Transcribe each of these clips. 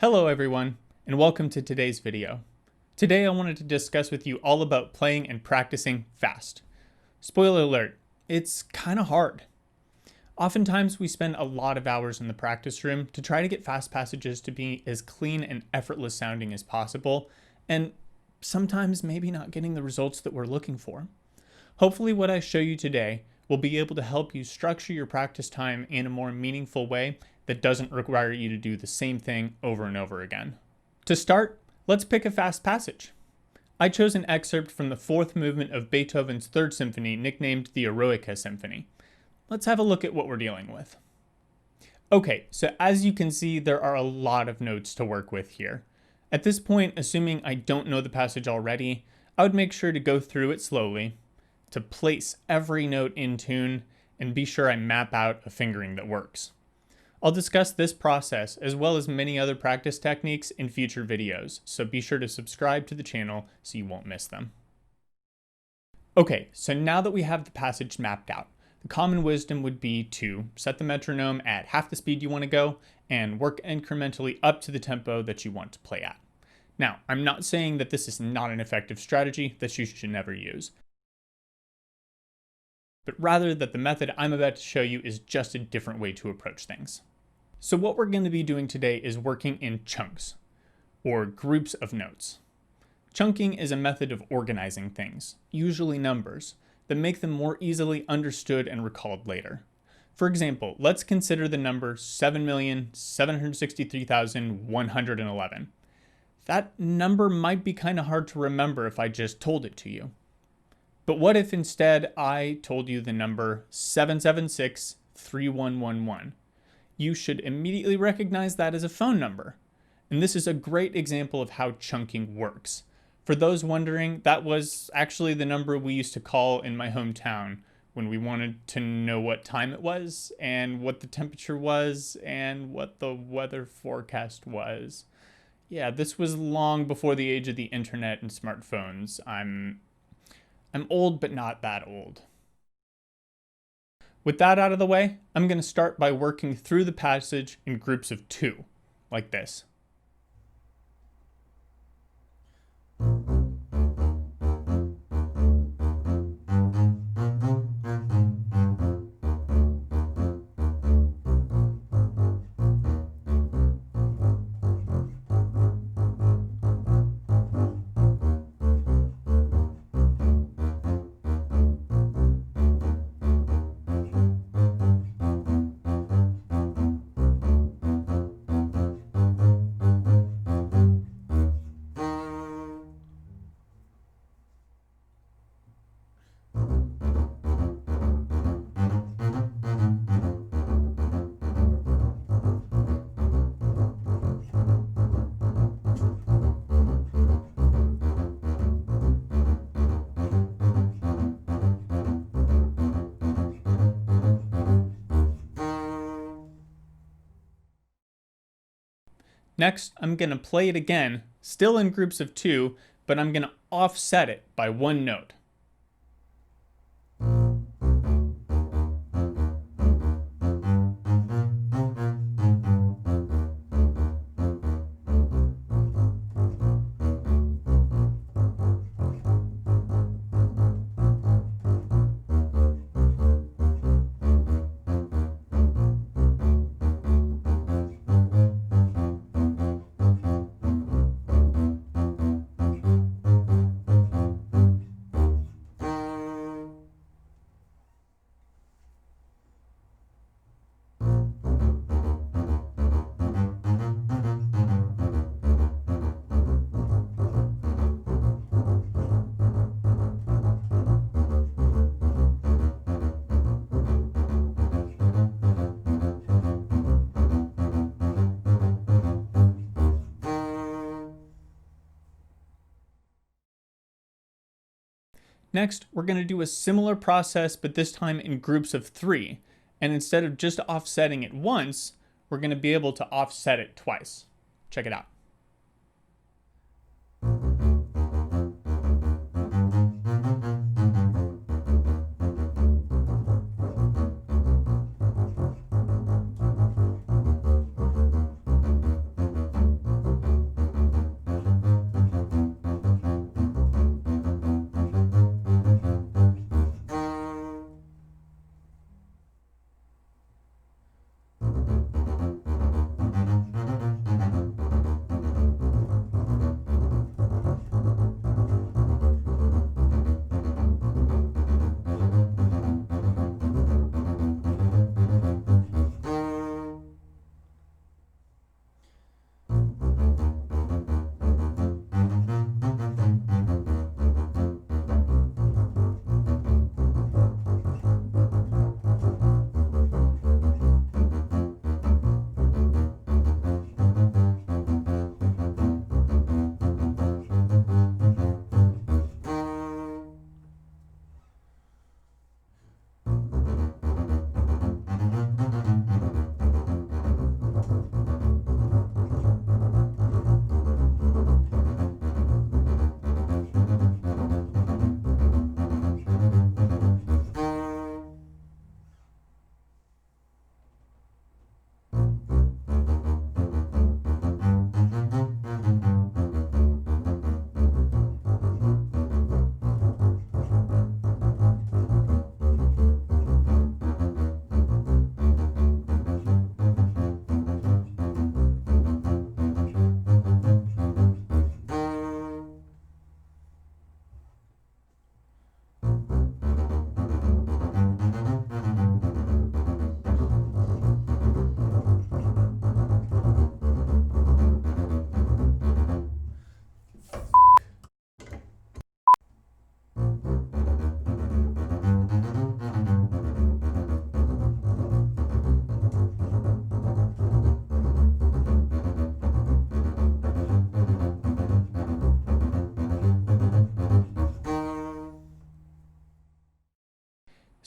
Hello everyone, and welcome to today's video. Today I wanted to discuss with you all about playing and practicing fast. Spoiler alert, it's kind of hard. Oftentimes we spend a lot of hours in the practice room to try to get fast passages to be as clean and effortless sounding as possible, and sometimes maybe not getting the results that we're looking for. Hopefully what I show you today will be able to help you structure your practice time in a more meaningful way that doesn't require you to do the same thing over and over again. To start, let's pick a fast passage. I chose an excerpt from the fourth movement of Beethoven's Third Symphony, nicknamed the Eroica Symphony. Let's have a look at what we're dealing with. Okay, so as you can see, there are a lot of notes to work with here. At this point, assuming I don't know the passage already, I would make sure to go through it slowly, to place every note in tune, and be sure I map out a fingering that works. I'll discuss this process as well as many other practice techniques in future videos, so be sure to subscribe to the channel so you won't miss them. Okay, so now that we have the passage mapped out, the common wisdom would be to set the metronome at half the speed you want to go and work incrementally up to the tempo that you want to play at. Now, I'm not saying that this is not an effective strategy that you should never use, but rather that the method I'm about to show you is just a different way to approach things. So what we're going to be doing today is working in chunks, or groups of notes. Chunking is a method of organizing things, usually numbers, that make them more easily understood and recalled later. For example, let's consider the number 7,763,111. That number might be kind of hard to remember if I just told it to you. But what if instead I told you the number 776-3111? You should immediately recognize that as a phone number. And this is a great example of how chunking works. For those wondering, that was actually the number we used to call in my hometown when we wanted to know what time it was and what the temperature was and what the weather forecast was. Yeah, this was long before the age of the internet and smartphones. I'm old, but not that old. With that out of the way, I'm going to start by working through the passage in groups of 2, like this. Next, I'm going to play it again, still in groups of 2, but I'm going to offset it by 1 note. Next, we're going to do a similar process, but this time in groups of 3. And instead of just offsetting it once, we're going to be able to offset it twice. Check it out.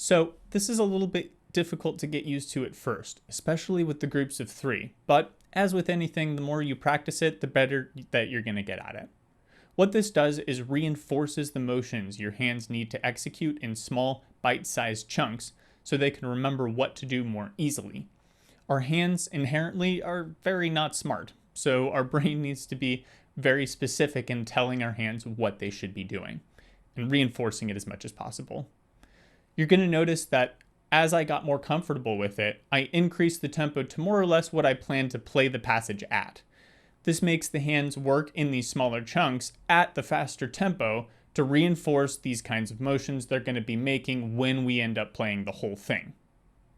So this is a little bit difficult to get used to at first, especially with the groups of 3. But as with anything, the more you practice it, the better that you're going to get at it. What this does is reinforces the motions your hands need to execute in small, bite-sized chunks so they can remember what to do more easily. Our hands inherently are very not smart, so our brain needs to be very specific in telling our hands what they should be doing and reinforcing it as much as possible. You're going to notice that as I got more comfortable with it, I increased the tempo to more or less what I planned to play the passage at. This makes the hands work in these smaller chunks at the faster tempo to reinforce these kinds of motions they're going to be making when we end up playing the whole thing.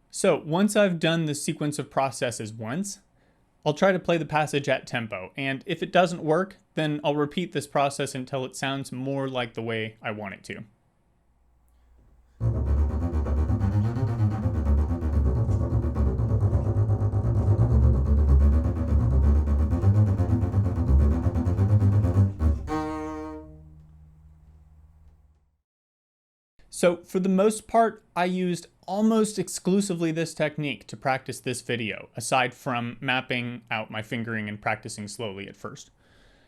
So once I've done the sequence of processes once, I'll try to play the passage at tempo, and if it doesn't work, then I'll repeat this process until it sounds more like the way I want it to. So for the most part, I used almost exclusively this technique to practice this video, aside from mapping out my fingering and practicing slowly at first.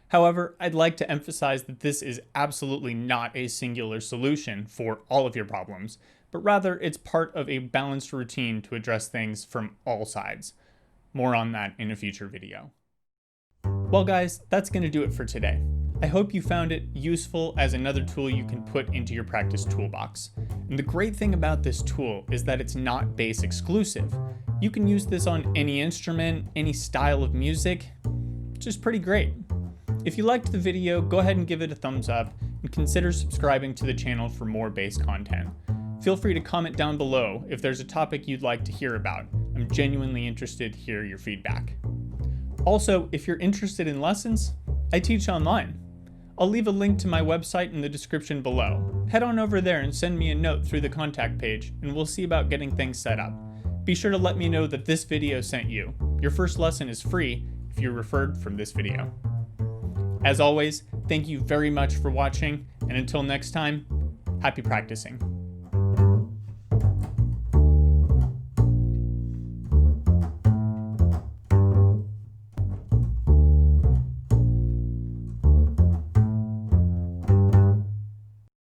However, I'd like to emphasize that this is absolutely not a singular solution for all of your problems, but rather it's part of a balanced routine to address things from all sides. More on that in a future video. Well guys, that's going to do it for today. I hope you found it useful as another tool you can put into your practice toolbox. And the great thing about this tool is that it's not bass exclusive. You can use this on any instrument, any style of music, which is pretty great. If you liked the video, go ahead and give it a thumbs up and consider subscribing to the channel for more bass content. Feel free to comment down below if there's a topic you'd like to hear about. I'm genuinely interested to hear your feedback. Also, if you're interested in lessons, I teach online. I'll leave a link to my website in the description below. Head on over there and send me a note through the contact page, and we'll see about getting things set up. Be sure to let me know that this video sent you. Your first lesson is free if you're referred from this video. As always, thank you very much for watching, and until next time, happy practicing.